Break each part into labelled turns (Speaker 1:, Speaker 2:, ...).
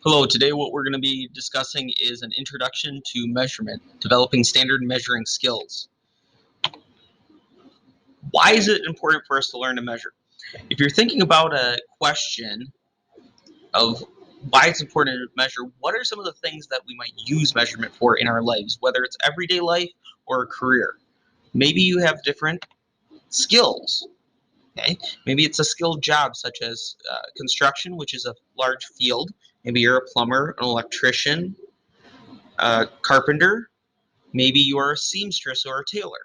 Speaker 1: Hello, today what we're going to be discussing is an introduction to measurement, developing standard measuring skills. Why is it important for us to learn to measure? If you're thinking about a question of why it's important to measure, what are some of the things that we might use measurement for in our lives, whether it's everyday life or a career? Maybe you have different skills. Okay? Maybe it's a skilled job such as construction, which is a large field. Maybe you're a plumber, an electrician, a carpenter. Maybe you're a seamstress or a tailor.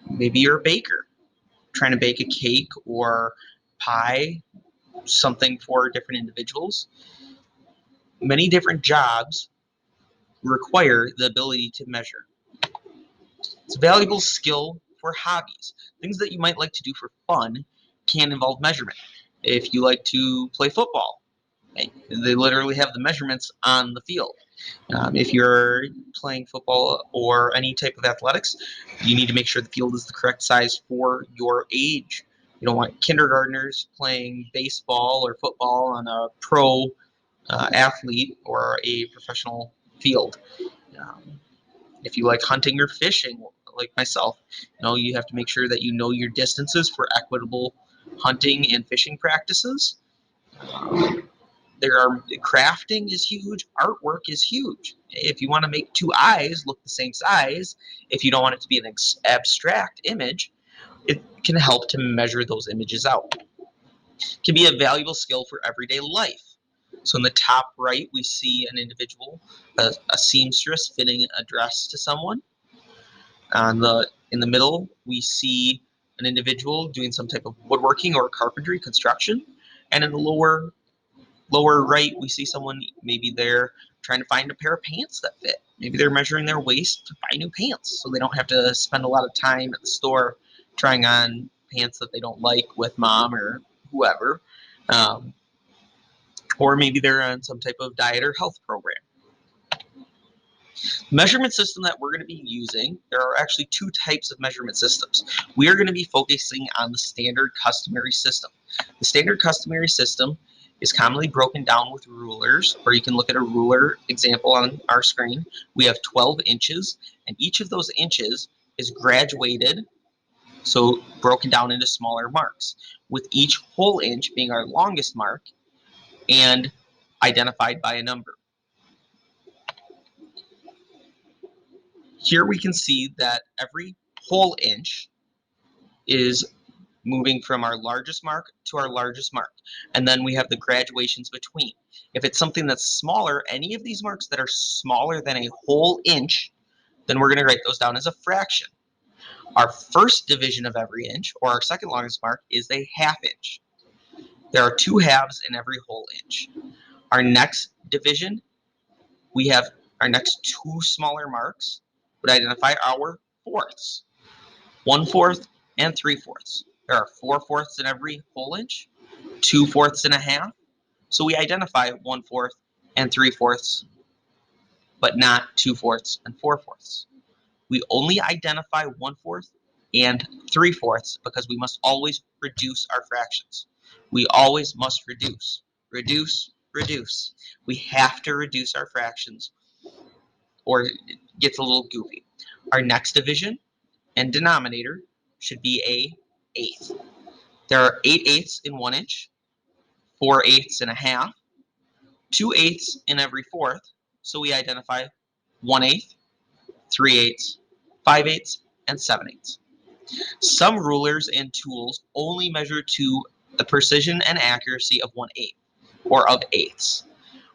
Speaker 1: Maybe you're a baker trying to bake a cake or pie, something for different individuals. Many different jobs require the ability to measure. It's a valuable skill for hobbies. Things that you might like to do for fun can involve measurement. If you like to play football, they literally have the measurements on the field. If you're playing football or any type of athletics, you need to make sure the field is the correct size for your age. You don't want kindergartners playing baseball or football on a pro athlete or a professional field. Um, if you like hunting or fishing, like myself, you have to make sure that you know your distances for equitable hunting and fishing practices. There are crafting is huge, artwork is huge. If you want to make two eyes look the same size, if you don't want it to be an abstract image, it can help to measure those images out. It can be a valuable skill for everyday life. So in the top right, we see an individual, a seamstress fitting a dress to someone. In the middle, we see an individual doing some type of woodworking or carpentry construction. And in the lower right, we see someone, maybe they're trying to find a pair of pants that fit. Maybe they're measuring their waist to buy new pants so they don't have to spend a lot of time at the store trying on pants that they don't like with mom or whoever. Um, or maybe they're on some type of diet or health program. Measurement system that we're going to be using, there are actually two types of measurement systems. We are going to be focusing on the standard customary system. The standard customary system is commonly broken down with rulers, or you can look at a ruler example on our screen. We have 12 inches, and each of those inches is graduated, so broken down into smaller marks, with each whole inch being our longest mark and identified by a number. Here we can see that every whole inch is moving from our largest mark to our largest mark. And then we have the graduations between. If it's something that's smaller, any of these marks that are smaller than a whole inch, then we're going to write those down as a fraction. Our first division of every inch, or our second longest mark, is a half inch. There are two halves in every whole inch. Our next division, we have our next two smaller marks would identify our fourths. 1/4 and 3/4. There are 4/4 in every whole inch, 2/4 and a half. So we identify 1/4 and 3/4, but not 2/4 and 4/4. We only identify 1/4 and 3/4 because we must always reduce our fractions. We always must reduce, reduce, reduce. We have to reduce our fractions or it gets a little goofy. Our next division and denominator should be a eighth. There are 8/8 in 1 inch, 4/8 in a half, 2/8 in every fourth, so we identify 1/8, 3/8, 5/8, and 7/8. Some rulers and tools only measure to the precision and accuracy of 1/8, or of eighths.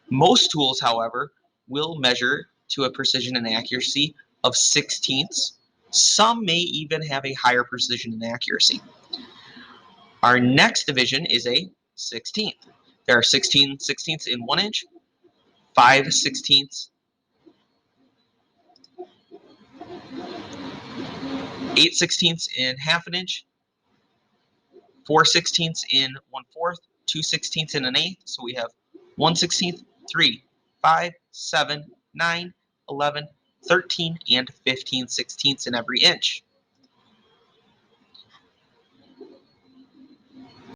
Speaker 1: Most tools, however, will measure to a precision and accuracy of 16ths. Some may even have a higher precision and accuracy. Our next division is a 16th. There are 16 sixteenths in 1 inch, 5 sixteenths, 8 sixteenths in half an inch, 4 sixteenths in 1/4, 2 sixteenths in an eighth. So we have 1 16th, 3, 5, 7, 9, 11, 13, and 15 sixteenths in every inch.